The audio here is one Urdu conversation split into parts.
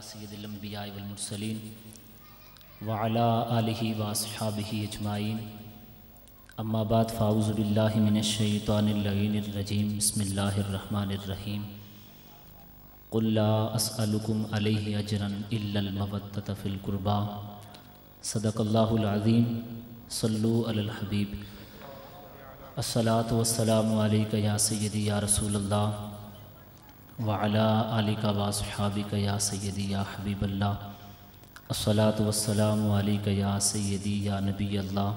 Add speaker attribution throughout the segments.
Speaker 1: سید الانبیاء والمرسلین وعلی آلہ واصحابہ اجمعین اما بعد فاعوذ باللہ من الشیطان اللعین الرجیم بسم اللہ الرحمن الرحیم قل لا اسألکم علیہ اجرا الا المودۃ فی القربى صدق اللہ العظیم صلو علی الحبیب الصلاۃ والسلام علیک یا سیدی یا رسول اللہ وعلی آلک واصحابک یا سیدی یا حبیب اللہ الصلاۃ والسلام علیک یا سیدی یا نبی اللہ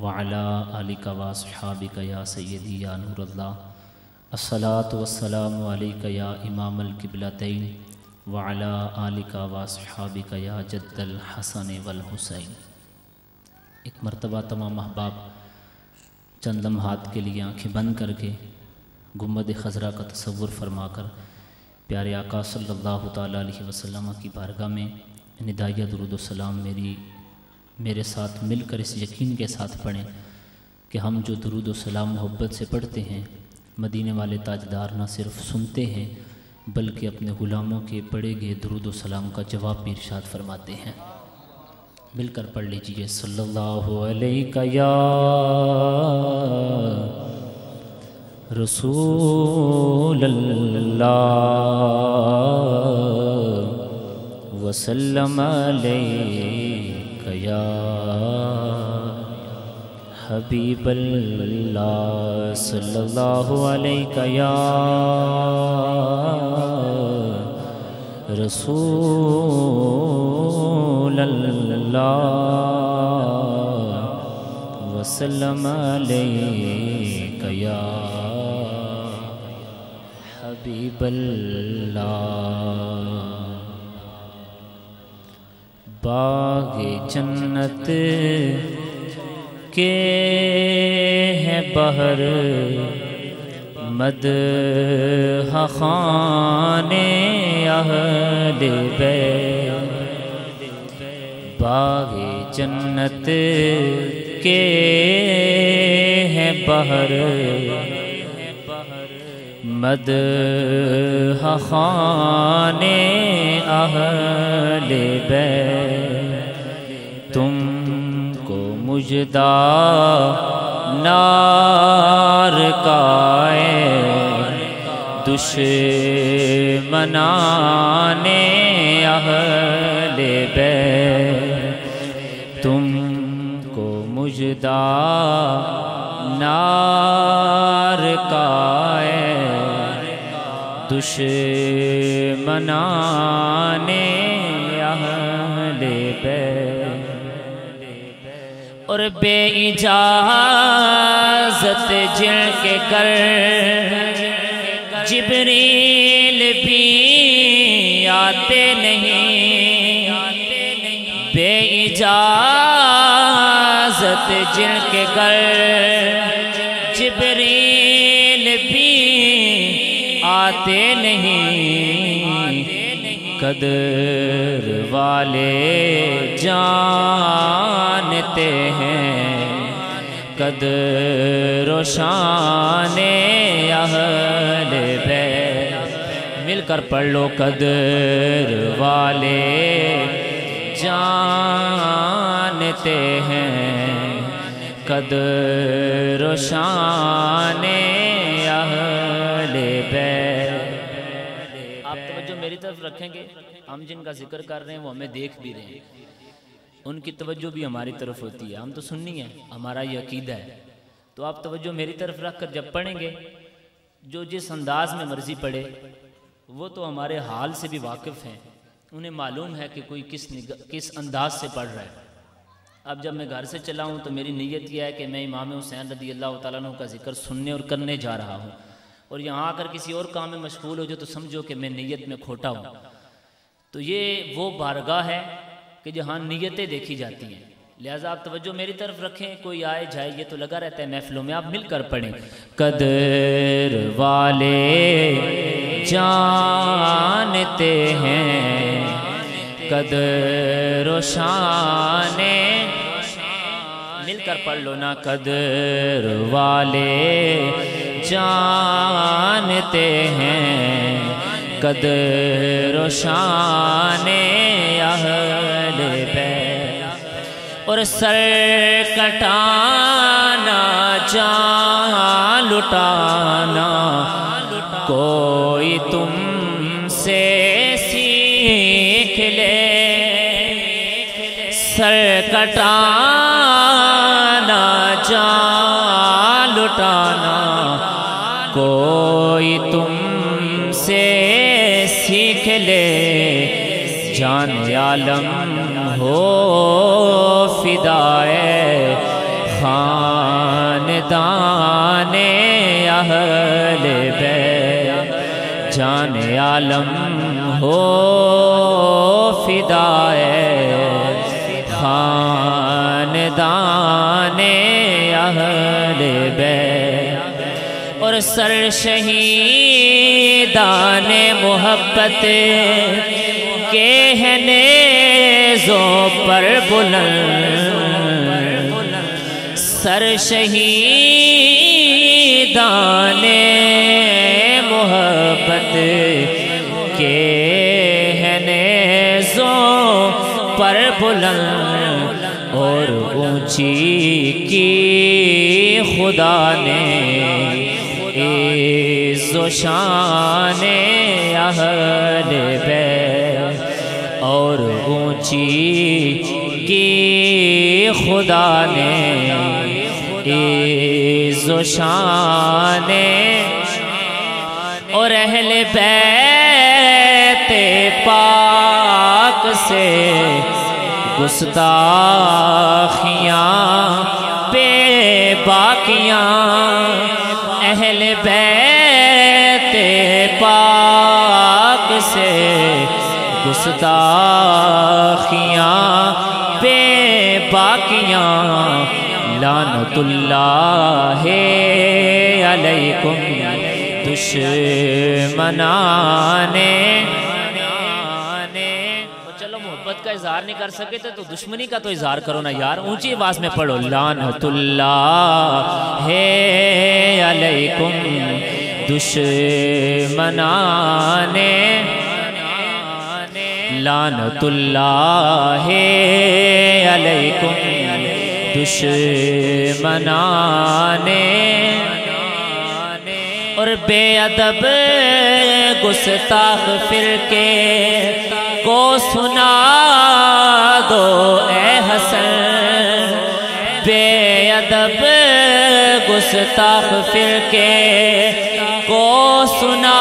Speaker 1: وعلی آلک واصحابک یا سیدی یا نور اللہ الصلاۃ والسلام علیک یا امام القبلتین وعلی آلک واصحابک یا جد الحسن والحسین۔ ایک مرتبہ تمام احباب چند لمحات کے لیے آنکھیں بند کر کے گنبد خضرا کا تصور فرما کر پیارے آقا صلی اللہ تعالیٰ علیہ وسلم کی بارگاہ میں ندائیہ درود و سلام میرے ساتھ مل کر اس یقین کے ساتھ پڑھیں کہ ہم جو درود و سلام محبت سے پڑھتے ہیں مدینے والے تاجدار نہ صرف سنتے ہیں بلکہ اپنے غلاموں کے پڑھے گئے درود و سلام کا جواب بھی ارشاد فرماتے ہیں۔ مل کر پڑھ لیجئے صلی اللہ علیہ یا رسول اللہ وسلم علیک یا حبیب اللہ صلی اللہ علیہ یا رسول اللہ وسلم علیک یا حبیب اللہ۔ باغ جنت کے ہے بہر مدح خانے اہل بیت، باغ جنت کے ہے بہر مدح خانے اہل بیت، تم کو مجدہ نار کا دشمنان اہل بیت، تم کو مجدہ نار کا دشمنان اہل بیت، اور بے اجازت جن کے کر جبریل بھی آتے نہیں، بے اجازت جن کے کر جبریل بھی آتے نہیں، قدر والے جانتے ہیں قدر و شان اہل بیت، مل کر پڑھ لو قدر والے جانتے ہیں قدر و شان اہل بیت۔ آپ توجہ میری طرف رکھیں گے، ہم جن کا ذکر کر رہے ہیں وہ ہمیں دیکھ بھی رہے ہیں، ان کی توجہ بھی ہماری طرف ہوتی ہے، ہم تو سننی ہے، ہمارا یہ عقیدہ ہے، تو آپ توجہ میری طرف رکھ کر جب پڑھیں گے جو جس انداز میں مرضی پڑھے وہ تو ہمارے حال سے بھی واقف ہیں، انہیں معلوم ہے کہ کوئی کس انداز سے پڑھ رہا ہے۔ اب جب میں گھر سے چلا ہوں تو میری نیت یہ ہے کہ میں امام حسین رضی اللہ تعالیٰ عنہ کا ذکر سننے اور کرنے جا رہا ہوں، اور یہاں آ کر کسی اور کام میں مشغول ہو جو تو سمجھو کہ میں نیت میں کھوٹا ہوں۔ تو یہ وہ بارگاہ ہے کہ جہاں نیتیں دیکھی جاتی ہیں، لہٰذا آپ توجہ میری طرف رکھیں، کوئی آئے جائے یہ تو لگا رہتا ہے محفلوں میں، آپ مل کر پڑھیں قدر والے جانتے ہیں قدر و شان، مل کر پڑھ لو نا قدر والے جانتے ہیں قدر و شان اہل بیت، اور سر کٹانا جان لٹانا کوئی تم سے سیکھ لے، سر کٹانا جان لٹانا کوئی تم سے سیکھ لے، جان عالم ہو فدائے خاندان اہل بیت، جان عالم ہو فدائے خاندان اہل بیت، اور سر شہیدان محبت کے ہیں نیزوں پر بلند، سر شہیدان محبت کے ہیں نیزوں پر بلند، اور اونچی کی خدا نے عز و شان اہل بیت، اور اونچی کی خدا نے عز و شان، اور اہل بیت پاک سے گستاخیاں بے باقیاں، اہل بیت پاک سے گستاخیاں بے باقیاں، لعنت اللہ علیکم دشمنان، چلو محبت کا اظہار نہیں کر سکے تو دشمنی کا تو اظہار کرو نا یار، اونچی آواز میں پڑھو، لعنت اللہ علیکم دشمنان، لعنت اللہ علیکم دشمنان، اور بے ادب گستاخ فرقے کو سنا دو اے حسن، بے ادب گستاخ فرقے کو سنا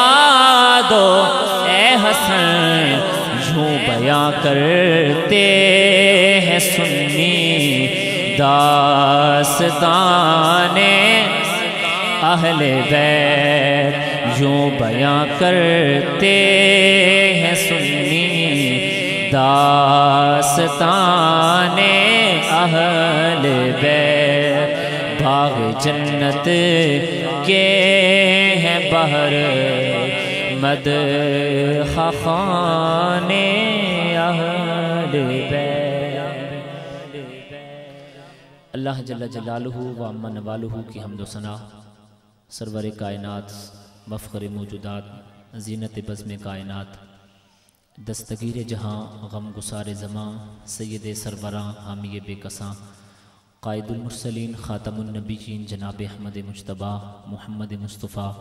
Speaker 1: دو اے حسن، یوں بیان کرتے ہیں سنی داستان اہل بیت، یوں بیان کرتے ہیں سنی داستان اہل بیت، باغ جنت کے ہیں بہر مدح خوان اہل بیت۔ اللہ جل جلالہ و عم نوالہ کی حمد و ثنا، سرور کائنات، مفخر موجودات، زینت بزم کائنات، دستگیر جہاں، غم گسار زماں، سید سربراں، حامی بے کساں، قائد المرسلین، خاتم النبیین، جناب احمد مجتبیٰ محمد مصطفیٰ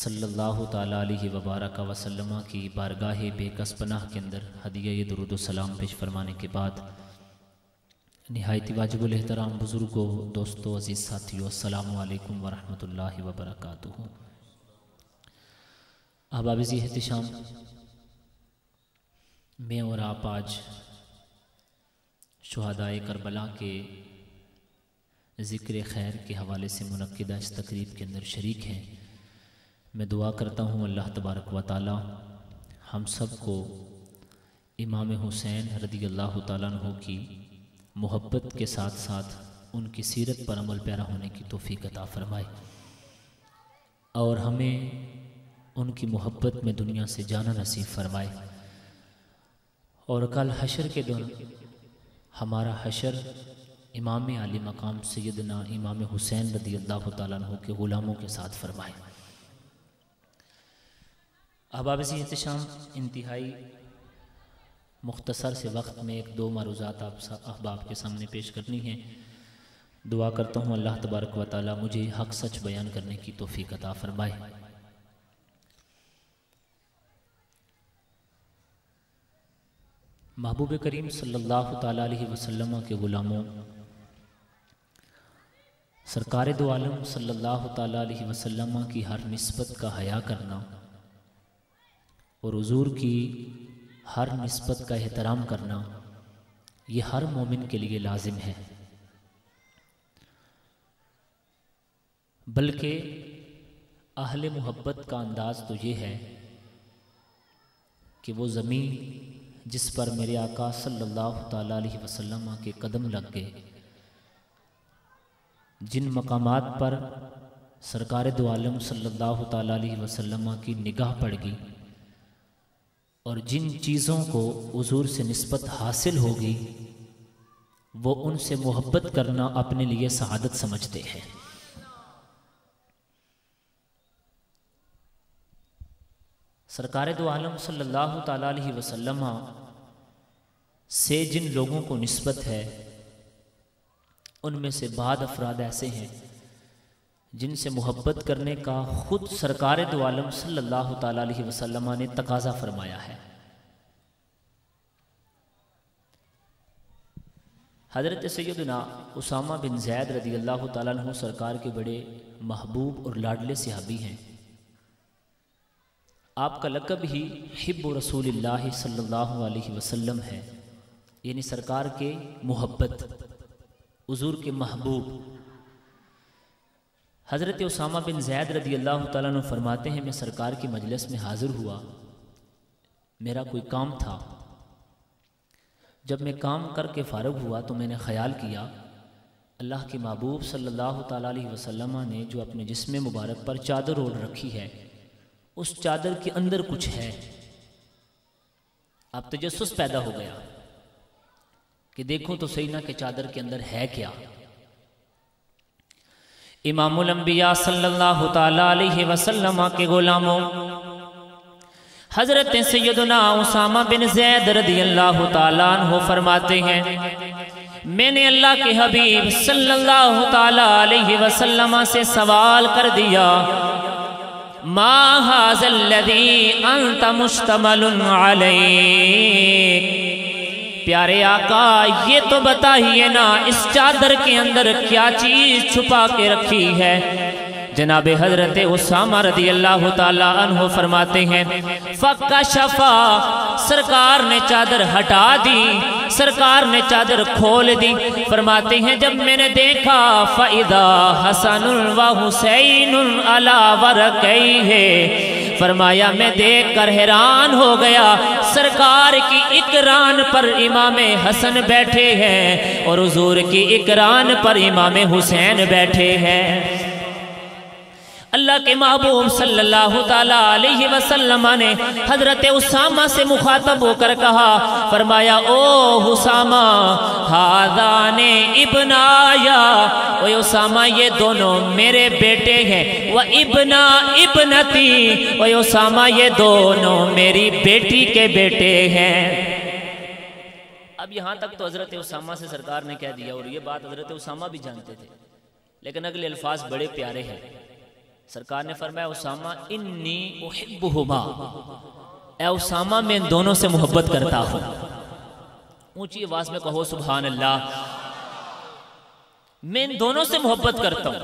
Speaker 1: صلی اللہ تعالیٰ علیہ وبارک وسلم کی بارگاہ بے کس پناہ کے اندر ہدیہ درود و سلام پیش فرمانے کے بعد، نہایت واجب الاحترام بزرگوں، دوستوں، عزیز ساتھیوں، السلام علیکم ورحمۃ اللہ وبرکاتہ۔ احباب ذی احتشام، میں اور آپ آج شہدائے کربلا کے ذکر خیر کے حوالے سے منعقدہ اس تقریب کے اندر شریک ہیں۔ میں دعا کرتا ہوں اللہ تبارک و تعالی ہم سب کو امام حسین رضی اللہ تعالیٰ عنہ کی محبت کے ساتھ ساتھ ان کی سیرت پر عمل پیرا ہونے کی توفیق عطا فرمائے، اور ہمیں ان کی محبت میں دنیا سے جانا نصیب فرمائے، اور کل حشر کے دن ہمارا حشر امام عالی مقام سیدنا امام حسین رضی اللہ تعالیٰ عنہ کے غلاموں کے ساتھ فرمائے۔ احباب سے احتشام، انتہائی مختصر سے وقت میں ایک دو معروضات آپ احباب کے سامنے پیش کرنی ہیں۔ دعا کرتا ہوں اللہ تبارک و تعالی مجھے حق سچ بیان کرنے کی توفیق عطا فرمائے۔ محبوب کریم صلی اللہ تعالیٰ علیہ وسلم کے غلاموں، سرکار دو عالم صلی اللہ تعالیٰ علیہ وسلم کی ہر نسبت کا حیا کرنا اور حضور کی ہر نسبت کا احترام کرنا یہ ہر مومن کے لیے لازم ہے، بلکہ اہل محبت کا انداز تو یہ ہے کہ وہ زمین جس پر میرے آقا صلی اللہ تعالیٰ علیہ وسلم کے قدم لگ گئے، جن مقامات پر سرکار دو عالم صلی اللہ تعالیٰ علیہ وسلم کی نگاہ پڑ گئی اور جن چیزوں کو حضور سے نسبت حاصل ہوگی وہ ان سے محبت کرنا اپنے لیے سعادت سمجھتے ہیں۔ سرکار دو عالم صلی اللہ تعالیٰ علیہ وسلم سے جن لوگوں کو نسبت ہے ان میں سے بعض افراد ایسے ہیں جن سے محبت کرنے کا خود سرکار دو عالم صلی اللہ تعالیٰ علیہ وسلم نے تقاضا فرمایا ہے۔ حضرت سیدنا اسامہ بن زید رضی اللہ تعالیٰ عنہ سرکار کے بڑے محبوب اور لاڈلے صحابی ہیں۔ آپ کا لقب ہی حب رسول اللہ صلی اللہ علیہ وسلم ہے، یعنی سرکار کے محبت، حضور کے محبوب۔ حضرت اسامہ بن زید رضی اللہ تعالیٰ عنہ فرماتے ہیں میں سرکار کی مجلس میں حاضر ہوا، میرا کوئی کام تھا، جب میں کام کر کے فارغ ہوا تو میں نے خیال کیا اللہ کے محبوب صلی اللہ تعالیٰ علیہ وسلم نے جو اپنے جسم مبارک پر چادر اوڑھ رکھی ہے اس چادر کے اندر کچھ ہے۔ اب تجسس پیدا ہو گیا کہ دیکھو تو صحیح نہ کہ چادر کے اندر ہے کیا۔ امام الانبیاء صلی اللہ تعالیٰ علیہ وسلم کے غلاموں، حضرت سیدنا اسامہ بن زید رضی اللہ تعالیٰ عنہ فرماتے ہیں میں نے اللہ کے حبیب صلی اللہ تعالیٰ علیہ وسلم سے سوال کر دیا ما ھذا الذی انت مشتمل علیہ، پیارے آقا یہ تو بتائیے نا اس چادر کے اندر کیا چیز چھپا کے رکھی ہے۔ جناب حضرت اسامہ رضی اللہ تعالیٰ عنہ فرماتے ہیں فَكَشَفَا، سرکار نے چادر ہٹا دی، سرکار نے چادر کھول دی۔ فرماتے ہیں جب میں نے دیکھا فَإِذَا حَسَنٌ وَحُسَيْنٌ عَلَى وَرَكَيْهِ، فرمایا میں دیکھ کر حیران ہو گیا، سرکار کی ایک ران پر امام حسن بیٹھے ہیں اور حضور کی ایک ران پر امام حسین بیٹھے ہیں۔ اللہ کے محبوب صلی اللہ تعالیٰ علیہ وسلم نے حضرت اسامہ سے مخاطب ہو کر کہا، فرمایا او اسامہ ہذان ابنایا، او اسامہ یہ دونوں میرے بیٹے ہیں، و ابنا ابنتی، او اسامہ یہ دونوں میری بیٹی کے بیٹے ہیں۔ اب یہاں تک تو حضرت اسامہ سے سرکار نے کہہ دیا اور یہ بات حضرت اسامہ بھی جانتے تھے، لیکن اگلے الفاظ بڑے پیارے ہیں۔ سرکار نے فرمایا اسامہ انی احبہما، اے اسامہ میں ان دونوں سے محبت کرتا ہوں۔ اونچی آواز میں کہو سبحان اللہ، میں ان دونوں سے محبت کرتا ہوں۔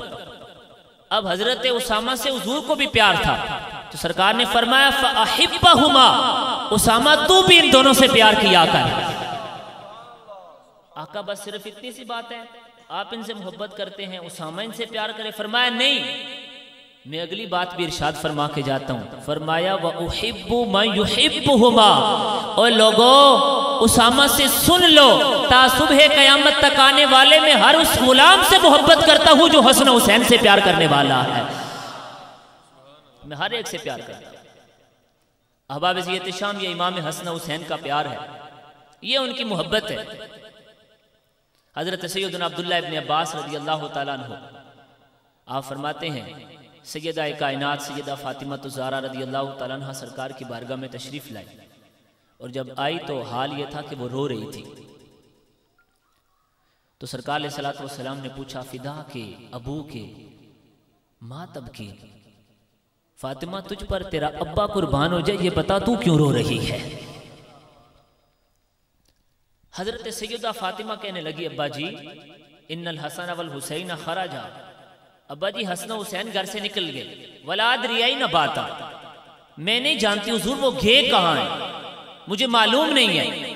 Speaker 1: اب حضرت اسامہ سے حضور کو بھی پیار تھا تو سرکار نے فرمایا فَأَحِبَّهُمَا، اسامہ تو بھی ان دونوں سے پیار کیا کر۔ آقا بس صرف اتنی سی بات ہے، آپ ان سے محبت کرتے ہیں، اسامہ ان سے پیار کرے؟ فرمایا نہیں، میں اگلی بات بھی ارشاد فرما کے جاتا ہوں، فرمایا وَأُحِبُّ مَن يُحِبُّهُمَا، اور لوگوں اسامہ سے سن لو تا صبح قیامت تک آنے والے میں ہر اس غلام سے محبت کرتا ہوں جو حسن حسین سے پیار کرنے والا ہے، میں ہر ایک سے پیار کرتا ہوں۔ احباب ذی احتشام، یہ امام حسن حسین کا پیار ہے، یہ ان کی محبت ہے۔ حضرت سیدنا عبداللہ ابن عباس رضی اللہ تعالیٰ عنہ آپ فرماتے ہیں سیدہ کائنات سیدہ فاطمہ الزہرا رضی اللہ تعالیٰ عنہ سرکار کی بارگاہ میں تشریف لائی، اور جب آئی تو حال یہ تھا کہ وہ رو رہی تھی۔ تو سرکار علیہ الصلوۃ والسلام نے پوچھا، فدا کے، ابو کے، ماتب کی، فاطمہ تجھ پر تیرا ابا قربان ہو جائے، یہ بتا تو کیوں رو رہی ہے؟ حضرت سیدہ فاطمہ کہنے لگی، ابا جی ان الحسن والحسین خرجا، ابا جی حسن و حسین گھر سے نکل گئے، ولا ادری این باتا، میں نہیں جانتی حضور وہ گئے کہاں ہیں، مجھے معلوم نہیں ہے۔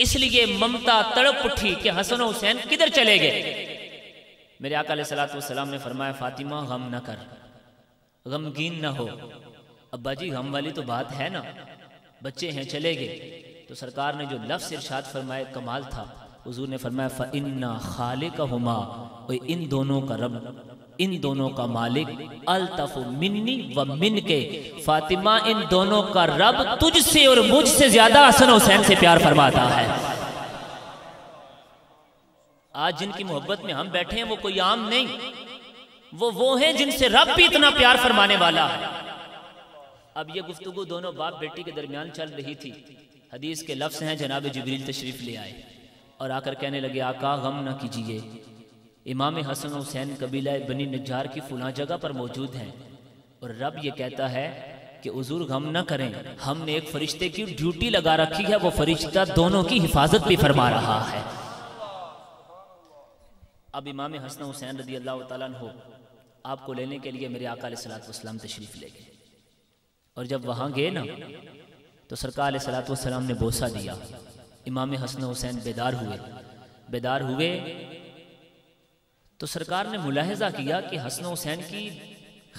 Speaker 1: اس لیے ممتا تڑپ اٹھی کہ حسن و حسین کدھر چلے گئے۔ میرے آقا علیہ الصلوۃ والسلام نے فرمایا، فاطمہ غم نہ کر، غمگین نہ ہو، ابا جی غم والی تو بات ہے نا، بچے ہیں چلے گئے۔ تو سرکار نے جو لفظ ارشاد فرمایا کمال تھا، حضور نے فرمایا فَإِنَّا خَالِقَهُمَا، اور ان دونوں کا رب، ان دونوں کا مالک، الطف منی و من کے، فاطمہ ان دونوں کا رب تجھ سے اور مجھ سے زیادہ حسن حسین سے پیار فرماتا ہے۔ آج جن کی محبت میں ہم بیٹھے ہیں وہ کوئی عام نہیں، وہ ہیں جن سے رب بھی اتنا پیار فرمانے والا ہے۔ اب یہ گفتگو دونوں باپ بیٹی کے درمیان چل رہی تھی، حدیث کے لفظ ہیں جناب جبریل تشریف لے آئے اور آ کر کہنے لگے، آقا غم نہ کیجئے، امام حسن حسین قبیلہ بنی نجار کی فلاں جگہ پر موجود ہیں، اور رب یہ کہتا ہے کہ حضور غم نہ کریں، ہم نے ایک فرشتے کی ڈیوٹی لگا رکھی ہے، وہ فرشتہ دونوں کی حفاظت بھی فرما رہا ہے۔ اب امام حسن حسین رضی اللہ تعالیٰ عنہ آپ کو لینے کے لیے میرے آقا علیہ الصلوۃ والسلام تشریف لے گئے، اور جب وہاں گئے نا تو سرکار علیہ الصلوۃ والسلام نے بوسہ دیا، امام حسن حسین بیدار ہوئے تو سرکار نے ملاحظہ کیا کہ حسن حسین کی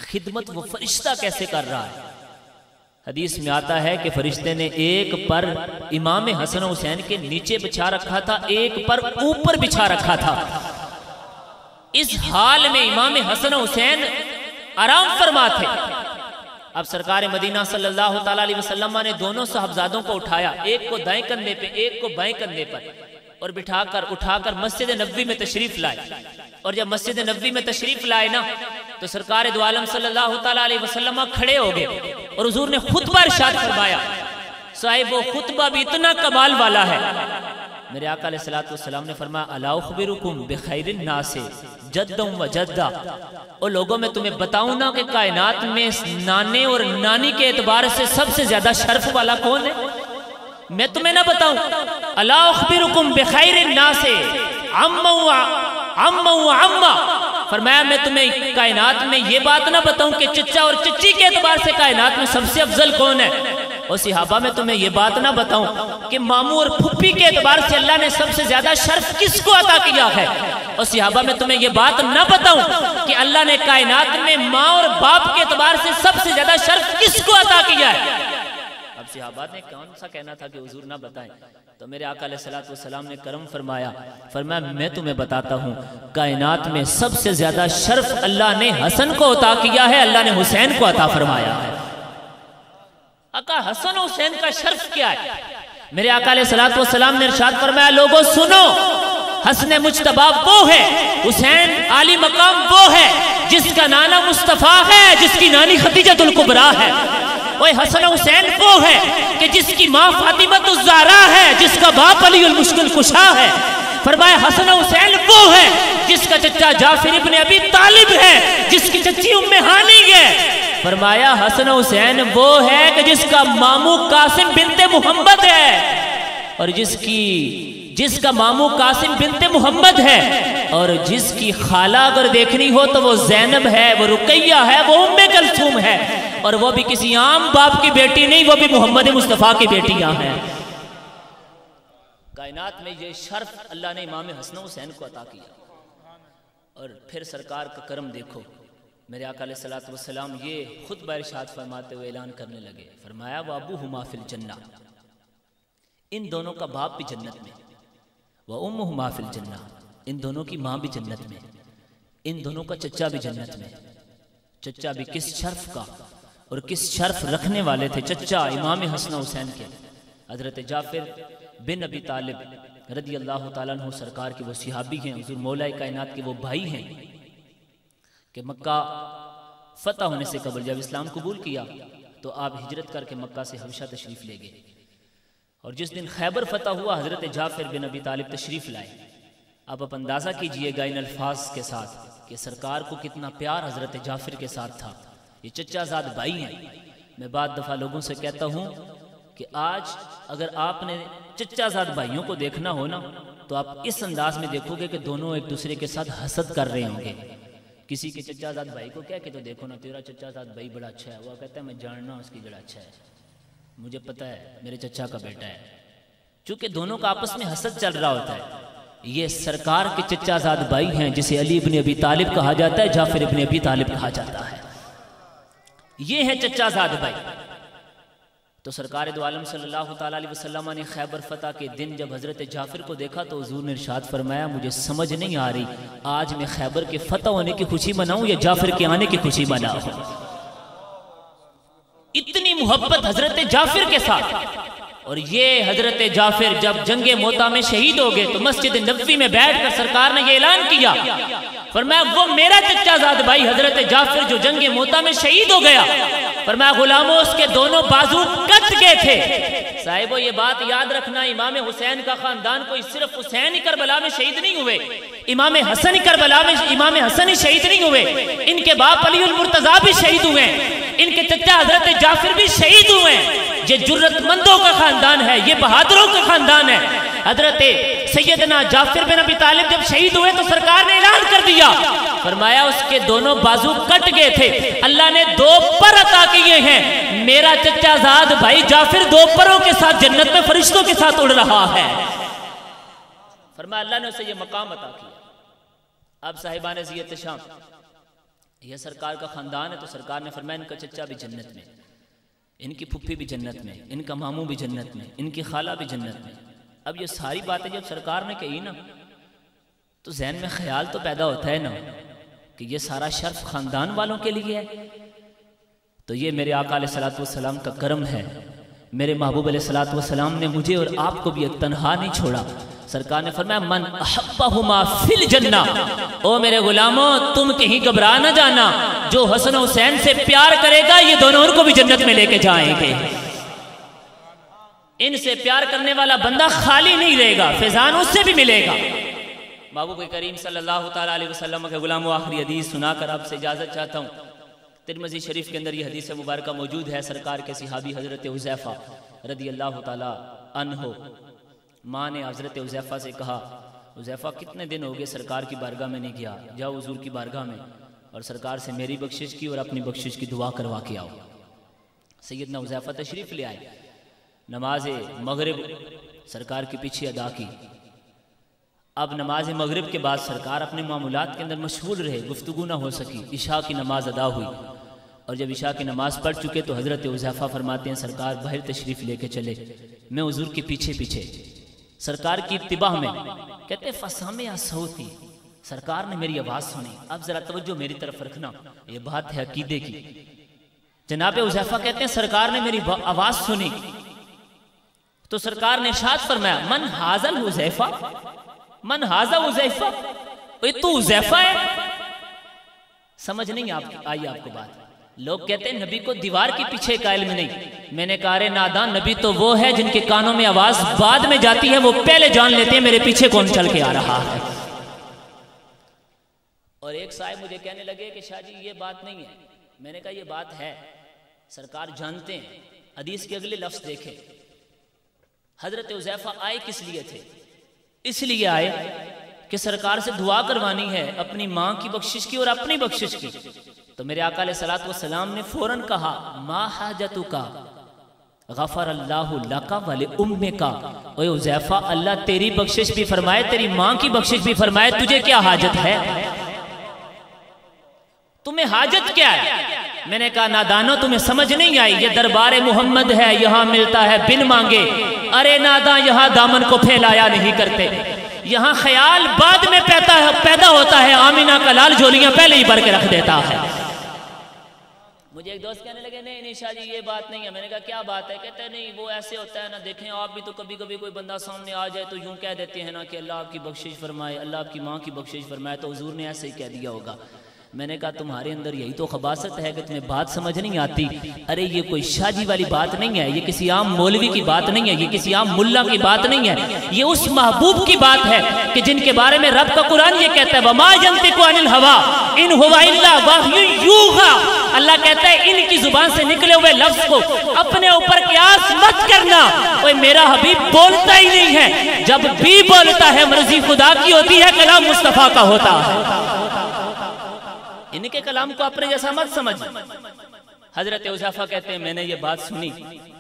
Speaker 1: خدمت وہ فرشتہ کیسے کر رہا ہے۔ حدیث میں آتا ہے کہ فرشتے نے ایک پر امام حسن حسین کے نیچے بچھا رکھا تھا، ایک پر اوپر بچھا رکھا تھا۔ اس حال میں امام حسن حسین آرام فرما تھے۔ اب سرکار مدینہ صلی اللہ تعالیٰ علیہ وسلم نے دونوں صاحبزادوں کو اٹھایا، ایک کو دائیں کندھے پہ ایک کو بائیں کندھے پر، اور اٹھا کر مسجد نبوی میں تشریف لائے۔ اور جب مسجد نبوی میں تشریف لائے نا تو سرکار دو عالم صلی اللہ تعالیٰ علیہ وسلم کھڑے ہو گئے اور حضور نے خطبہ ارشاد فرمایا۔ صاحب وہ خطبہ بھی اتنا کمال والا ہے، میرے آقا علیہ الصلوۃ والسلام نے فرمایا، الا اخبرکم بخیر الناس جدا و جدہ، اور لوگوں میں تمہیں بتاؤں نا کہ کائنات میں نانے اور نانی کے اعتبار سے سب سے زیادہ شرف والا کون ہے؟ میں تمہیں نہ بتاؤں؟ الا اخبرکم بخیر الناس عما و عما، فرمایا میں تمہیں کائنات میں یہ بات نہ بتاؤں کہ چچا اور چچی کے اعتبار سے کائنات میں سب سے افضل کون ہے، اور صحابہ میں تمہیں یہ بات نہ بتاؤں کہ ماموں اور پھپھی کے اعتبار سے اللہ نے سب سے زیادہ شرف کس کو عطا کیا ہے، اور صحابہ میں تمہیں یہ بات نہ بتاؤں کہ اللہ نے کائنات میں ماں اور باپ کے اعتبار سے سب سے زیادہ شرف کس کو عطا کیا ہے۔ اب صحابہ نے کون سا کہنا تھا کہ حضور نہ بتائیں، تو میرے آقا علیہ الصلوۃ والسلام نے کرم فرمایا، میں تمہیں بتاتا ہوں، کائنات میں سب سے زیادہ شرف اللہ نے حسن کو عطا کیا ہے، اللہ نے حسین کو عطا فرمایا ہے۔ آقا حسن و حسین کا شرف کیا ہے؟ میرے آقا علیہ الصلوۃ والسلام نے ارشاد فرمایا، لوگوں سنو، حسن مجتبی وہ ہے، حسین عالی مقام وہ ہے جس کا نانا مصطفیٰ ہے، جس کی نانی خدیجۃ الکبریٰ ہے۔ وہ حسن حسین وہ ہے کہ جس کی ماں فاطمہ الزہرا ہے، جس کا باپ علی المشکل کشا ہے۔ فرمایا حسن حسین وہ ہے جس کا چچا جعفر ابن ابی طالب ہے، جس کی چچی ام ہانی ہے۔ فرمایا حسن حسین وہ ہے کہ جس کا ماموں قاسم بنت محمد ہے، اور جس کا ماموں قاسم بنت محمد ہے، اور جس کی خالہ اگر دیکھنی ہو تو وہ زینب ہے، وہ رقیہ ہے، وہ ام کلثوم ہے، اور وہ بھی کسی عام باپ کی بیٹی نہیں، وہ بھی محمد مصطفیٰ کی بیٹیاں ہیں۔ کائنات میں یہ شرف اللہ نے امام حسن حسین کو عطا کیا، اور پھر سرکار کا کرم دیکھو، میرے آقا علیہ الصلوۃ والسلام یہ خطبہ ارشاد فرماتے ہوئے اعلان کرنے لگے، فرمایا وَأَبُوهُمَا فِي الْجَنَّةِ، ان دونوں کا باپ بھی جنت میں، وَأُمُّهُمَا فِي الْجَنَّةِ، ان دونوں کی ماں بھی جنت میں، ان دونوں کا چچا بھی جنت میں۔ چچا بھی کس شرف کا اور کس شرف رکھنے والے تھے، چچا امام حسن حسین کے، حضرت جعفر بن ابی طالب رضی اللہ تعالیٰ عنہ سرکار کے وہ صحابی ہیں، حضور مولا کائنات کے وہ بھائی ہیں کہ مکہ فتح ہونے سے قبل جب اسلام قبول کیا تو آپ ہجرت کر کے مکہ سے حبشہ تشریف لے گئے، اور جس دن خیبر فتح ہوا حضرت جعفر بن ابی طالب تشریف لائے۔ آپ اندازہ کیجئے گا ان الفاظ کے ساتھ کہ سرکار کو کتنا پیار حضرت جعفر کے ساتھ تھا۔ یہ چچا زاد بھائی ہیں۔ میں بعض دفعہ لوگوں سے کہتا ہوں کہ آج اگر آپ نے چچا زاد بھائیوں کو دیکھنا ہو نا تو آپ اس انداز میں دیکھو گے کہ دونوں ایک دوسرے کے ساتھ حسد کر رہے ہوں گے۔ کسی کے چچا زاد بھائی کو کہہ کے تو دیکھو نا تیرا چچا زاد بھائی بڑا اچھا ہے، وہ کہتا ہے میں جاننا ہوں اس کی بڑا اچھا ہے، مجھے پتہ ہے میرے چچا کا بیٹا ہے، چونکہ دونوں کا آپس میں حسد چل رہا ہوتا ہے۔ یہ سرکار کے چچا زاد بھائی ہیں جسے علی ابن ابی طالب کہا جاتا ہے، جعفر ابن ابی طالب کہا جاتا ہے، یہ ہیں چچا زاد بھائی۔ تو سرکار دو عالم صلی اللہ تعالیٰ علیہ وسلم نے خیبر فتح کے دن جب حضرت جعفر کو دیکھا تو حضور نے ارشاد فرمایا مجھے سمجھ نہیں آ رہی آج میں خیبر کے فتح ہونے کی خوشی مناؤں یا جعفر کے آنے کی خوشی مناؤں۔ اتنی محبت حضرت جعفر کے ساتھ۔ اور یہ حضرت جعفر جب جنگ موتا میں شہید ہو گئے تو مسجد نبوی میں بیٹھ کر سرکار نے یہ اعلان کیا، فرمایا وہ میرا چچا زاد بھائی حضرت جعفر جو جنگ موتا میں شہید ہو گیا، فرمایا غلاموں اس کے دونوں بازو کٹ گئے تھے۔ صاحبو یہ بات یاد رکھنا، امام حسین کا خاندان کوئی صرف حسین ہی کربلا میں شہید نہیں ہوئے، امام حسن کربلا میں امام حسن ہی شہید نہیں ہوئے، ان کے باپ علی المرتضیٰ بھی شہید ہوئے، ان کے چچا حضرت جعفر بھی شہید ہوئے۔ یہ جرت مندوں کا خاندان ہے، یہ بہادروں کا خاندان ہے۔ حضرت سیدنا جعفر بن ابی طالب جب شہید ہوئے تو سرکار نے اعلان کر دیا، فرمایا اس کے دونوں بازو کٹ گئے تھے، اللہ نے 2 پر عطا کیے ہیں، میرا چچا زاد بھائی جعفر 2 پروں کے ساتھ جنت میں فرشتوں کے ساتھ اڑ رہا ہے۔ فرمایا اللہ نے اسے یہ مقام عطا کیا۔ اب صاحبان زیت شام، یہ سرکار کا خاندان ہے تو سرکار نے فرمایا ان کا چچا بھی جنت میں، ان کی پھپھی بھی جنت میں، ان کا ماموں بھی جنت میں، ان کی خالہ بھی جنت میں۔ اب یہ ساری باتیں جب سرکار نے کہی نا تو ذہن میں خیال تو پیدا ہوتا ہے نا کہ یہ سارا شرف خاندان والوں کے لیے ہے۔ تو یہ میرے آقا علیہ الصلوۃ والسلام کا کرم ہے، میرے محبوب علیہ الصلوۃ والسلام نے مجھے اور آپ کو بھی ایک تنہا نہیں چھوڑا۔ سرکار نے فرمایا من احبہما فی الجنہ، او میرے غلاموں تم کہیں گھبرا نہ جانا، جو حسن و حسین سے پیار کرے گا یہ دونوں ان کو بھی جنت میں لے کے جائیں گے۔ ان سے پیار کرنے والا بندہ خالی نہیں رہے گا، فیضان اس سے بھی ملے گا۔ محبوب کریم صلی اللہ تعالیٰ علیہ وسلم کے غلاموں آخری حدیث سنا کر آپ سے اجازت چاہتا ہوں۔ ترمذی شریف کے اندر یہ حدیث مبارکہ موجود ہے، سرکار کے صحابی حضرت حذیفہ رضی اللہ تعالیٰ عنہ، ماں نے حضرت حذیفہ سے کہا حذیفہ کتنے دن ہو گئے سرکار کی بارگاہ میں نہیں گیا، جاؤ حضور کی بارگاہ میں اور سرکار سے میری بخشش کی اور اپنی بخشش کی دعا کروا کے آؤ۔ سیدنا حذیفہ تشریف لے آئے، نماز مغرب سرکار کے پیچھے ادا کی۔ اب نماز مغرب کے بعد سرکار اپنے معمولات کے اندر مشغول رہے، گفتگو نہ ہو سکی، عشاء کی نماز ادا ہوئی، اور جب عشاء کی نماز پڑھ چکے تو حضرت حذیفہ فرماتے ہیں سرکار باہر تشریف لے کے چلے، میں حضور کے پیچھے پیچھے سرکار کی اتباع میں، کہتے ہیں فسامع صوتی، سرکار نے میری آواز سنی۔ اب ذرا توجہ میری طرف رکھنا، یہ بات ہے عقیدے کی۔ جناب حذیفہ کہتے ہیں سرکار نے میری آواز سنی تو سرکار نے ارشاد فرمایا من ھذا حذیفہ، من ھذا حذیفہ، تو حذیفہ ہے؟ سمجھ نہیں آئی آپ کو بات؟ لوگ کہتے ہیں نبی کو دیوار کے پیچھے کا علم نہیں، میں نے کہا رے نادان، نبی تو وہ ہے جن کے کانوں میں آواز بعد میں جاتی ہے، وہ پہلے جان لیتے ہیں میرے پیچھے کون چل کے آ رہا ہے۔ اور ایک صاحب مجھے کہنے لگے کہ شاہ جی یہ بات نہیں ہے، میں نے کہا یہ بات ہے، سرکار جانتے ہیں۔ حدیث کے اگلے لفظ دیکھیں، حضرت حذیفہ آئے کس لیے تھے؟ اس لیے آئے کہ سرکار سے دعا کروانی ہے اپنی ماں کی بخشش کی اور اپنی بخشش کی۔ تو میرے آقا علیہ الصلوۃ والسلام نے فوراً کہا ما حاجتک غفر اللہ لک ولامک، اے حذیفہ اللہ تیری بخشش بھی فرمائے، تیری ماں کی بخشش بھی فرمائے، تجھے کیا حاجت ہے؟ تمہیں حاجت کیا ہے؟ میں نے کہا نادانو تمہیں سمجھ نہیں آئی، یہ دربار محمد ہے، یہاں ملتا ہے بن مانگے۔ ارے ناداں یہاں دامن کو پھیلایا نہیں کرتے، یہاں خیال بعد میں پیدا ہوتا ہے، آمینہ کا لال جھولیاں پہلے ہی بھر کے رکھ دیتا ہے۔ مجھے ایک دوست کہنے لگے نہیں شاہ جی یہ بات نہیں ہے، میں نے کہا کیا بات ہے؟ کہتے ہیں نہیں وہ ایسے ہوتا ہے نا، دیکھیں آپ بھی تو کبھی کبھی کوئی بندہ سامنے آ جائے تو یوں کہہ دیتے ہیں نا کہ اللہ آپ کی بخشش فرمائے، اللہ آپ کی ماں کی بخشش فرمائے، تو حضور نے ایسے ہی کہہ دیا ہوگا۔ میں نے کہا تمہارے اندر یہی تو خباثت ہے کہ تمہیں بات سمجھ نہیں آتی. ارے یہ کوئی شاہ جی والی بات نہیں ہے, یہ کسی عام مولوی کی بات نہیں ہے, یہ کسی عام ملا کی بات نہیں ہے, یہ اس محبوب کی بات ہے کہ جن کے بارے میں رب کا قرآن یہ کہتا ہے وَمَا يَنْطِقُ عَنِ الْهَوَىٰ إِنْ هُوَ إِلَّا وَحْيٌ يُوحَىٰ. اللہ کہتا ہے ان کی زبان سے نکلے ہوئے لفظ کو اپنے اوپر قیاس مت کرنا. اوے میرا حبیب بولتا ہی نہیں ہے, جب بھی بولتا ہے مرضی خدا کی ہوتی ہے, کلام مصطفیٰ کا ہوتا ہے. ان کے کلام کو اپنے جیسا مت سمجھ. حضرت حذیفہ کہتے ہیں میں نے یہ بات سنی,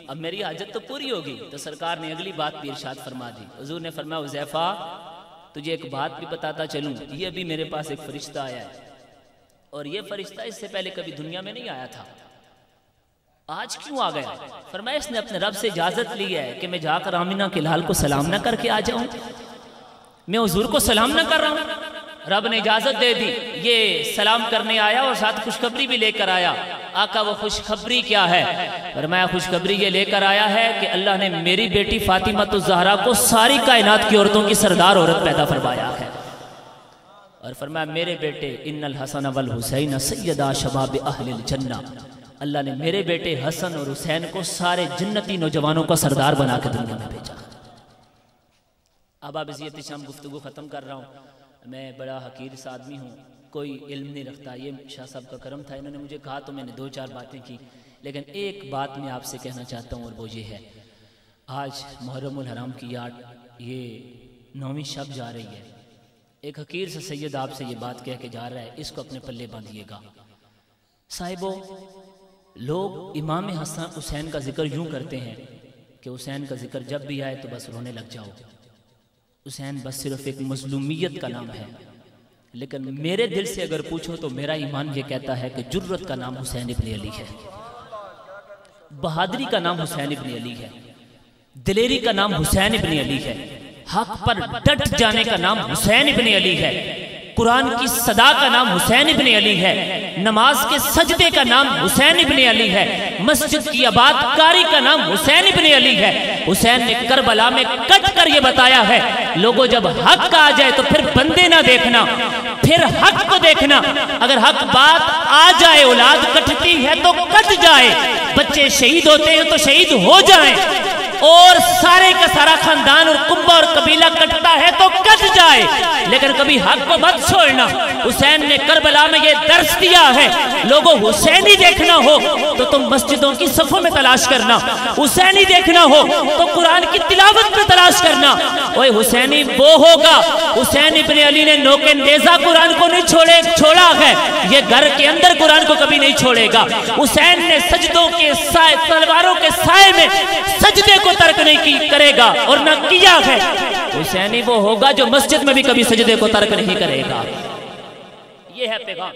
Speaker 1: اب میری حاجت تو پوری ہوگی, تو سرکار نے اگلی بات بھی ارشاد فرما دی. حضور نے فرمایا حذیفہ تجھے ایک بات بھی بتاتا چلوں, یہ ابھی میرے پاس ایک فرشتہ آیا ہے, اور یہ فرشتہ اس سے پہلے کبھی دنیا میں نہیں آیا تھا, آج کیوں آ گیا؟ فرمایا اس نے اپنے رب سے اجازت لی ہے کہ میں جا کر آمنہ کے لال کو سلام نہ کر کے آ جاؤں, میں حضور کو سلام نہ کر رہا ہوں. رب نے اجازت دے دی, یہ سلام کرنے آیا اور ساتھ خوشخبری بھی لے کر آیا. آقا وہ خوشخبری کیا ہے؟ فرمایا خوشخبری یہ لے کر آیا ہے کہ اللہ نے میری بیٹی فاطمہ الزہرا کو ساری کائنات کی عورتوں کی سردار عورت پیدا فرمایا ہے. اور فرمایا میرے بیٹے ان الحسن والحسین سیدہ شباب اہل الجنہ, اللہ نے میرے بیٹے حسن اور حسین کو سارے جنتی نوجوانوں کا سردار بنا کے دنیا میں بھیجا. اب آپ اس احتشام گفتگو ختم کر رہا ہوں. میں بڑا حقیر سا آدمی ہوں, کوئی علم نہیں رکھتا, یہ شاہ صاحب کا کرم تھا, انہوں نے مجھے کہا تو میں نے 2-4 باتیں کی. لیکن ایک بات میں آپ سے کہنا چاہتا ہوں اور وہ یہ ہے, آج محرم الحرام کی یہ 9ویں شب جا رہی ہے. ایک حقیر سے سید آپ سے یہ بات کہہ کے جا رہا ہے, اس کو اپنے پلے باندھیے گا. صاحبو لوگ امام حسن حسین کا ذکر یوں کرتے ہیں کہ حسین کا ذکر جب بھی آئے تو بس رونے لگ جاؤ, حسین بس صرف ایک مظلومیت کا نام ہے. لیکن میرے دل سے اگر پوچھو تو میرا ایمان یہ کہتا ہے کہ جرت کا نام حسین ابن علی ہے, بہادری کا نام حسین ابن علی ہے, دلیری کا نام حسین ابن علی ہے, حق پر ڈٹ جانے کا نام حسین ابن علی ہے, قرآن کی صدا کا نام حسین ابن علی ہے, نماز کے سجدے کا نام حسین ابن علی ہے, مسجد کی آباد کاری کا نام حسین ابن علی ہے. حسین نے کربلا میں کٹ کر یہ بتایا ہے لوگوں جب حق آ جائے تو پھر بندے نہ دیکھنا, پھر حق کو دیکھنا. اگر حق بات آ جائے اولاد کٹتی ہے تو کٹ جائے, بچے شہید ہوتے ہیں تو شہید ہو جائیں, اور سارے کا سارا خاندان اور کنبہ اور قبیلہ کٹتا ہے تو کٹ جائے, لیکن کبھی حق کو مت چھوڑنا. حسین نے کربلا میں یہ درس دیا ہے لوگوں حسینی دیکھنا ہو تو تم مسجدوں کی صفوں میں تلاش کرنا, حسینی دیکھنا ہو تو قرآن کی تلاوت میں تلاش کرنا. اوے حسینی وہ ہوگا, حسین ابن علی نے نوکے نیزہ قرآن کو نہیں چھوڑا ہے, یہ گھر کے اندر قرآن کو کبھی نہیں چھوڑے گا. حسین نے سجدوں کے سائے, تلواروں کے سائے میں سجدے کو ترک نہیں کرے گا اور نہ کیا ہے. حسینی وہ ہوگا جو مسجد میں بھی کبھی سجدے کو ترک نہیں کرے گا. یہ ہے پیغام.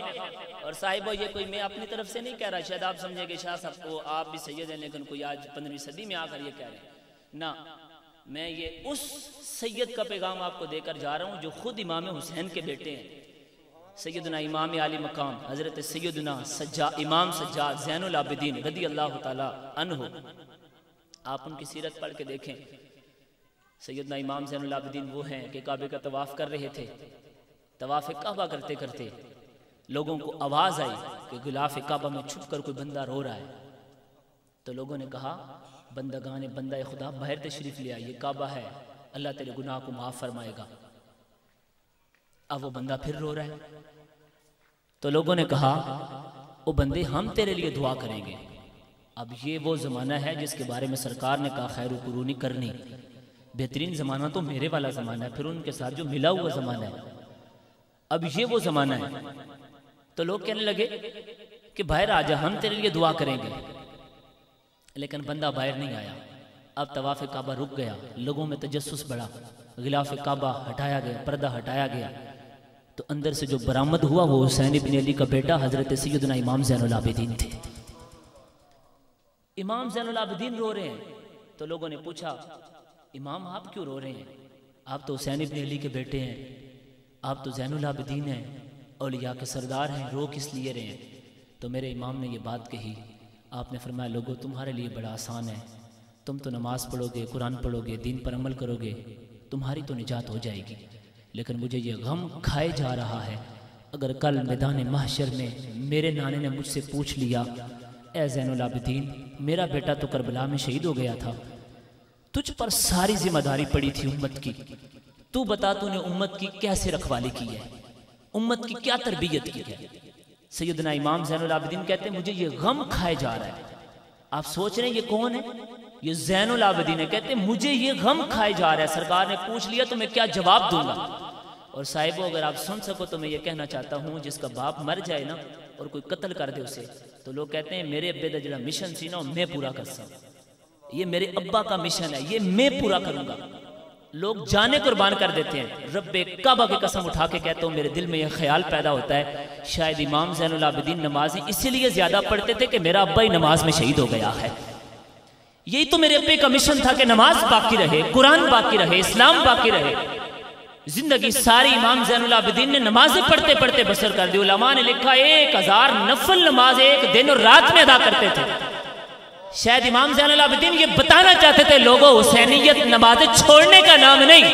Speaker 1: اور صاحبو یہ کوئی میں اپنی طرف سے نہیں کہہ رہا, شاید آپ سمجھے کہ شاہ صاحب کو آپ بھی سید ہیں لیکن کوئی آج 15ویں صدی میں آ کر یہ کہہ رہے ہیں. نہ, میں یہ اس سید کا پیغام آپ کو دے کر جا رہا ہوں جو خود امام حسین کے بیٹے ہیں, سیدنا امام عالی مقام حضرت سیدنا امام سجاد زین العابدین رضی اللہ تعالی عنہ. آپ ان کی سیرت پڑھ کے دیکھیں. سیدنا امام زین العابدین وہ ہیں کہ کعبے کا طواف کر رہے تھے, طواف کعبہ کرتے کرتے لوگوں کو آواز آئی کہ غلاف کعبہ میں چھپ کر کوئی بندہ رو رہا ہے. تو لوگوں نے کہا بندگان بندہ خدا باہر تشریف لیا, یہ کعبہ ہے, اللہ تیرے گناہ کو معاف فرمائے گا. اب وہ بندہ پھر رو رہا ہے. تو لوگوں نے کہا او بندے ہم تیرے لیے دعا کریں گے. اب یہ وہ زمانہ ہے جس کے بارے میں سرکار نے کہا خیر و قرونی کرنی, بہترین زمانہ تو میرے والا زمانہ ہے, پھر ان کے ساتھ جو ملا ہوا زمانہ ہے. اب یہ وہ زمانہ ہے. تو لوگ کہنے لگے کہ باہر آ جا, ہم تیرے لیے دعا کریں گے. لیکن بندہ باہر نہیں آیا. اب طواف کعبہ رک گیا, لوگوں میں تجسس بڑھا, غلاف کعبہ ہٹایا گیا, پردہ ہٹایا گیا. تو اندر سے جو برآمد ہوا وہ حسین ابن علی کا بیٹا حضرت سیدنا امام زین العابدین تھے. امام زین العابدین رو رہے ہیں. تو لوگوں نے پوچھا امام آپ کیوں رو رہے ہیں, آپ تو حسین ابن علی کے بیٹے ہیں, آپ تو زین العابدین ہیں, اولیاء کے سردار ہیں, رو کس لیے رہے ہیں؟ تو میرے امام نے یہ بات کہی. آپ نے فرمایا لوگوں تمہارے لیے بڑا آسان ہے, تم تو نماز پڑھو گے, قرآن پڑھو گے, دین پر عمل کرو گے, تمہاری تو نجات ہو جائے گی. لیکن مجھے یہ غم کھائے جا رہا ہے اگر کل میدان محشر میں میرے نانے نے مجھ سے پوچھ لیا اے زین العابدین میرا بیٹا تو کربلا میں شہید ہو گیا تھا، تجھ پر ساری ذمہ داری پڑی تھی امت کی، تو بتا تو نے امت کی کیسے رکھوالی کی ہے، امت کی کیا تربیت کی ہے؟ سیدنا امام زین العابدین کہتے ہیں مجھے یہ غم کھائے جا رہا ہے۔ آپ سوچ رہے ہیں یہ کون ہے؟ یہ زین العابدین ہے، کہتے ہیں مجھے یہ غم کھائے جا رہا ہے، سرکار نے پوچھ لیا تو میں کیا جواب دوں گا؟ اور صاحبو اگر آپ سن سکو تو میں یہ کہنا چاہتا ہوں جس کا باپ مر جائے نا اور کوئی قتل کر دے اسے تو لوگ کہتے ہیں میرے ابے دا جڑا مشن سی نا میں پورا کر سکتا، یہ میرے ابا کا مشن ہے، یہ میں پورا کروں گا۔ لوگ جانے قربان کر دیتے ہیں۔ رب کعبہ کی قسم اٹھا کے کہتا ہوں میرے دل میں یہ خیال پیدا ہوتا ہے شاید امام زین العابدین نمازی اسی لیے زیادہ پڑھتے تھے کہ میرا ابا ہی نماز میں شہید ہو گیا ہے، یہی تو میرے ابے کا مشن تھا کہ نماز باقی رہے، قرآن باقی رہے، اسلام باقی رہے۔ زندگی ساری امام زین العابدین نے نمازیں پڑھتے پڑھتے بسر کر دی۔ علماء نے لکھا 1000 نفل نماز ایک دن اور رات میں ادا کرتے تھے۔ شاید امام زین العابدین یہ بتانا چاہتے تھے لوگوں حسینیت نمازیں چھوڑنے کا نام نہیں،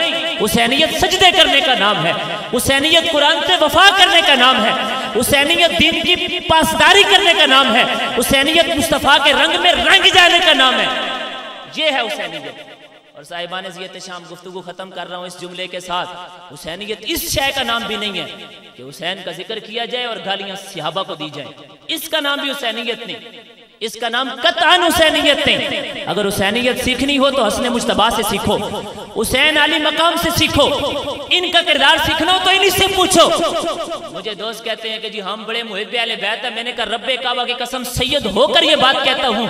Speaker 1: حسینیت سجدے کرنے کا نام ہے، حسینیت قرآن سے وفا کرنے کا نام ہے، حسینیت دین کی پاسداری کرنے کا نام ہے، حسینیت مصطفیٰ کے رنگ میں رنگ جانے کا نام ہے، یہ ہے حسینیت۔ اور صاحبان زیت شام گفتگو ختم کر رہا ہوں اس جملے کے ساتھ، حسینیت اس شے کا نام بھی نہیں ہے کہ حسین کا ذکر کیا جائے اور گالیاں صحابہ کو دی جائیں، اس کا نام بھی حسینیت نہیں، اس کا نام قطعاً حسینیت نہیں۔ اگر حسینیت سیکھنی ہو تو حسن مجتبیٰ سے سیکھو، حسین علی مقام سے سیکھو، ان کا کردار سیکھنا ہو تو انہی سے پوچھو۔ مجھے دوست کہتے ہیں کہ جی ہم بڑے محب اہل بیت ہیں، میں نے کہا رب کعبہ کی قسم سید ہو کر یہ بات کہتا ہوں،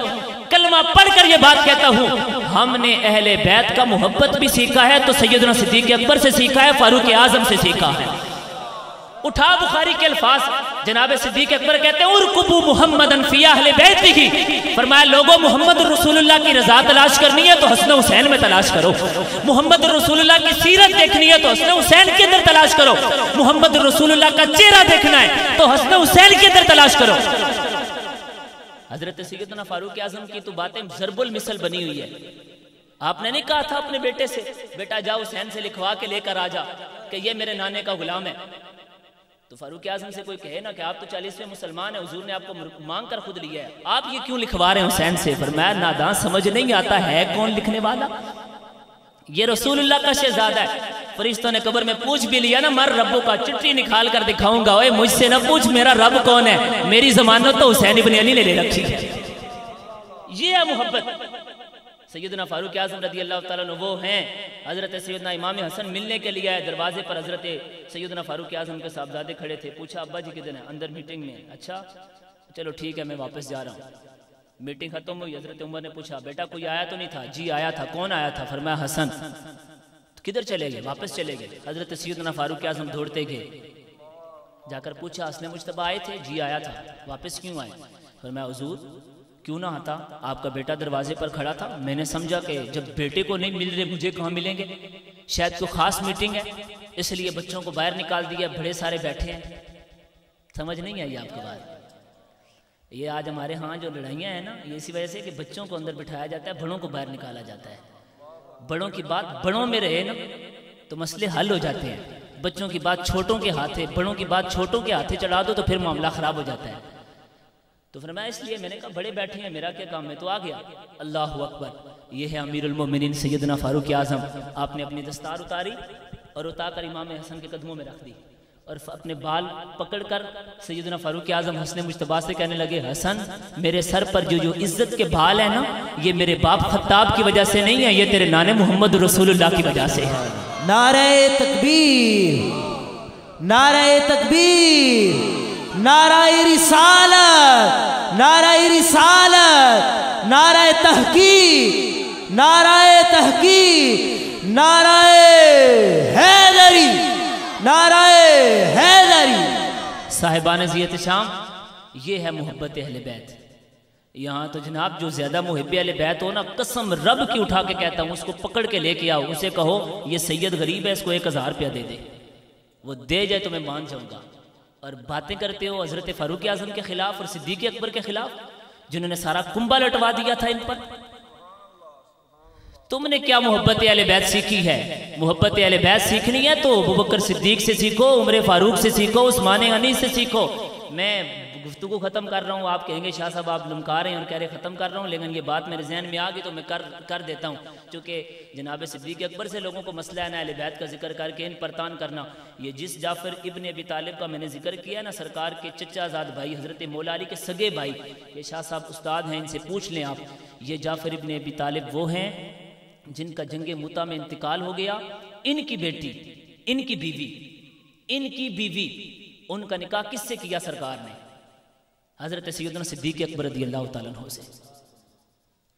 Speaker 1: کلمہ پڑھ کر یہ بات کہتا ہوں، ہم نے اہل بیت کا محبت بھی سیکھا ہے تو سیدنا صدیق اکبر سے سیکھا ہے، فاروق اعظم سے سیکھا ہے۔ اٹھا بخاری کے الفاظ، جناب صدیق اکبر کہتے ہیں ارکبو محمدن فی اہل بیتہ، فرمایا لوگوں محمد رسول اللہ کی رضا تلاش کرنی ہے تو حسن حسین میں تلاش کرو، محمد رسول اللہ کی سیرت دیکھنی ہے تو حسن حسین کے اندر تلاش کرو، محمد رسول اللہ کا چہرہ دیکھنا ہے تو حسن حسین کے اندر تلاش کرو۔ حضرت سیدنا فاروق اعظم کی تو باتیں ضرب المثل بنی ہوئی ہے۔ آپ نے نہیں کہا تھا اپنے بیٹے سے بیٹا جاؤ حسین سے لکھوا کے لے کر آ جا کہ یہ میرے نانے کا غلام ہے؟ تو فاروق اعظم سے کوئی کہے نا کہ آپ تو 40ویں مسلمان ہیں، حضور نے آپ کو مانگ کر خود لیا ہے، آپ یہ کیوں لکھوا رہے ہیں حسین سے؟ فرمایا نادان سمجھ نہیں آتا ہے کون لکھنے والا، یہ رسول اللہ کا شہزادہ ہے۔ فرشتوں نے قبر میں پوچھ بھی لیا نا مر ربو کا، چٹھی نکال کر دکھاؤں گا، اوے مجھ سے نہ پوچھ میرا رب کون ہے، میری ضمانت تو حسین ابن علی نے لے رکھی ہے۔ یہ ہے محبت۔ سیدنا فاروق اعظم رضی اللہ تعالیٰ عنہ وہ ہیں، حضرت سیدنا امام حسن ملنے کے لیے آئے، دروازے پر حضرت سیدنا فاروق اعظم کے صاحبزادے کھڑے تھے، پوچھا ابا جی کدھر ہیں؟ اندر میٹنگ میں۔ اچھا چلو ٹھیک ہے میں واپس جا رہا ہوں۔ میٹنگ ختم ہوئی، حضرت عمر نے پوچھا بیٹا کوئی آیا تو نہیں تھا؟ جی آیا تھا۔ کون آیا تھا؟ فرمایا حسن۔ کدھر چلے گئے؟ واپس چلے گئے۔ حضرت سیدنا فاروق اعظم دوڑتے گئے، جا کر پوچھا حسن مجتبیٰ آئے تھے؟ جی آیا تھا۔ واپس کیوں آئے؟ فرمایا حضور کیوں نہ آتا، آپ کا بیٹا دروازے پر کھڑا تھا، میں نے سمجھا کہ جب بیٹے کو نہیں مل رہے مجھے کہاں ملیں گے، شاید کوئی خاص میٹنگ ہے اس لیے بچوں کو باہر نکال دیا، بڑے سارے بیٹھے ہیں۔ سمجھ نہیں آئی آپ کی بات؟ یہ آج ہمارے ہاں جو لڑائیاں ہیں نا یہ اسی وجہ سے کہ بچوں کو اندر بٹھایا جاتا ہے، بڑوں کو باہر نکالا جاتا ہے۔ بڑوں کی بات بڑوں میں رہے نا تو مسئلے حل ہو جاتے ہیں، بچوں کی بات چھوٹوں کے ہاتھے، بڑوں کی بات چھوٹوں کے ہاتھے چڑھا دو تو پھر معاملہ خراب ہو جاتا ہے۔ تو فرمایا اس لیے میں نے کہا بڑے بیٹھے ہیں میرا کیا کام ہے، تو آ گیا۔ اللہ اکبر، یہ ہے امیر المومنین سیدنا فاروق اعظم۔ آپ نے اپنی دستار اتاری اور اتا کر امام حسن کے قدموں میں رکھ دی اور اپنے بال پکڑ کر سیدنا فاروق اعظم حسن مجتبیٰ سے کہنے لگے حسن میرے سر پر جو عزت کے بال ہیں نا یہ میرے باپ خطاب کی وجہ سے نہیں ہے، یہ تیرے نانے محمد رسول اللہ کی وجہ سے ہے۔
Speaker 2: نعرہ تکبیر، نعرہ تکبیر، نعرہ رسالت، نعرہ رسالت، نعرہ تحقیق، نعرہ تحقیق، نعرہ حیدری، نعرہ حیدری۔
Speaker 1: صاحبان زیت شام، یہ ہے محبت اہل بیت۔ یہاں تو جناب جو زیادہ محب اہل بیت ہو نا قسم رب کی اٹھا کے کہتا ہوں اس کو پکڑ کے لے کے آؤ، اسے کہو یہ سید غریب ہے اس کو 1000 روپیہ دے دے، وہ دے جائے تو میں مان جاؤں گا۔ اور باتیں کرتے ہو حضرت فاروق اعظم کے خلاف اور صدیق اکبر کے خلاف جنہوں نے سارا کنبہ لٹوا دیا تھا ان پر۔ تم نے کیا محبت اہل بیت سیکھی ہے؟ محبت اہل بیت سیکھنی ہے تو ابو بکر صدیق سے سیکھو، عمر فاروق سے سیکھو، عثمان غنی سے سیکھو۔ میں گفتگو ختم کر رہا ہوں، آپ کہیں گے شاہ صاحب آپ لمکا رہے ہیں اور کہہ رہے ختم کر رہا ہوں، لیکن یہ بات میرے ذہن میں آ گئی تو میں کر دیتا ہوں، چونکہ جناب صدیق اکبر سے لوگوں کو مسئلہ ہے نا اہل بیت کا ذکر کر کے ان پر تان کرنا۔ یہ جس جعفر ابن ابی طالب کا میں نے ذکر کیا نا، سرکار کے چچا زاد بھائی حضرت مولا علی کے سگے بھائی، یہ شاہ صاحب استاد ہیں، ان سے پوچھ لیں آپ، یہ جعفر ابن ابی طالب وہ ہیں جن کا جنگ مؤتہ میں انتقال ہو گیا، ان کی بیٹی، ان کی بیوی، ان کا نکاح کس سے کیا سرکار نے؟ حضرت سیدنا صدیق اکبر رضی اللہ تعالیٰ عنہ سے۔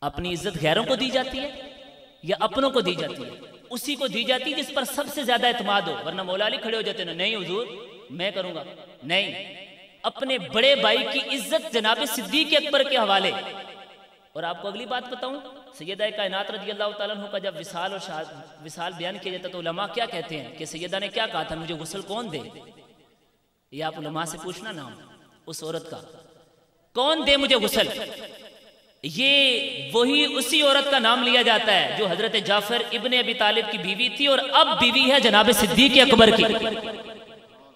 Speaker 1: اپنی عزت غیروں کو دی جاتی ہے یا اپنوں کو دی جاتی ہے؟ اسی کو دی جاتی ہے جس پر سب سے زیادہ اعتماد ہو، ورنہ مولا علی کھڑے ہو جاتے ہیں، نہیں حضور میں کروں گا، نہیں، اپنے بڑے بھائی کی عزت جناب صدیق اکبر کے حوالے۔ اور آپ کو اگلی بات بتاؤں، سیدہ کائنات رضی اللہ تعالیٰ عنہ کا جب وصال بیان کیا جاتا تو علماء کیا کہتے ہیں کہ سیدہ نے کیا کہا تھا، مجھے غسل کون دے؟ یہ آپ علماء سے پوچھنا نام اس عورت کا، کون دے مجھے غسل؟ یہ وہی اسی عورت کا نام لیا جاتا ہے جو حضرت جعفر ابن ابی طالب کی بیوی تھی اور اب بیوی ہے جناب صدیق اکبر کی۔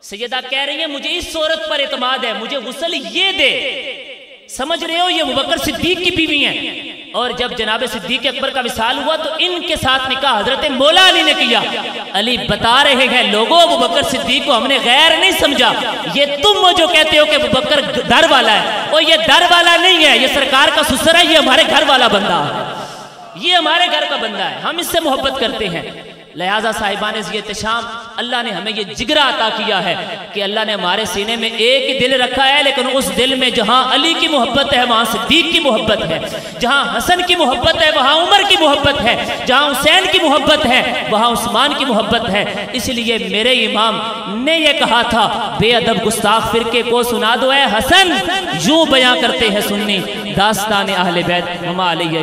Speaker 1: سیدہ کہہ رہی ہے مجھے اس عورت پر اعتماد ہے، مجھے غسل یہ دے۔ سمجھ رہے ہو، یہ ابوبکر صدیق کی بیوی ہیں، اور جب جناب صدیق اکبر کا وصال ہوا تو ان کے ساتھ نکاح حضرت مولا علی نے کیا۔ علی بتا رہے ہیں لوگوں، ابوبکر صدیق کو ہم نے غیر نہیں سمجھا، یہ تم وہ جو کہتے ہو کہ ابوبکر در والا ہے، اور یہ در والا نہیں ہے، یہ سرکار کا سسر ہے، یہ ہمارے گھر والا بندہ ہے، یہ ہمارے گھر کا بندہ ہے، ہم اس سے محبت کرتے ہیں۔ لہٰذا صاحبان ذی احتشام، اللہ نے ہمیں یہ جگرہ عطا کیا ہے کہ اللہ نے ہمارے سینے میں ایک ہی دل رکھا ہے، لیکن اس دل میں جہاں علی کی محبت ہے وہاں صدیق کی محبت ہے، جہاں حسن کی محبت ہے وہاں عمر کی محبت ہے، جہاں حسین کی محبت ہے وہاں عثمان کی محبت ہے۔ اس لیے میرے امام نے یہ کہا تھا، بے ادب گستاخ فرقے کو سنا دو اے حسن، یوں بیاں کرتے ہیں سنی داستان اہل بیت وما علیہ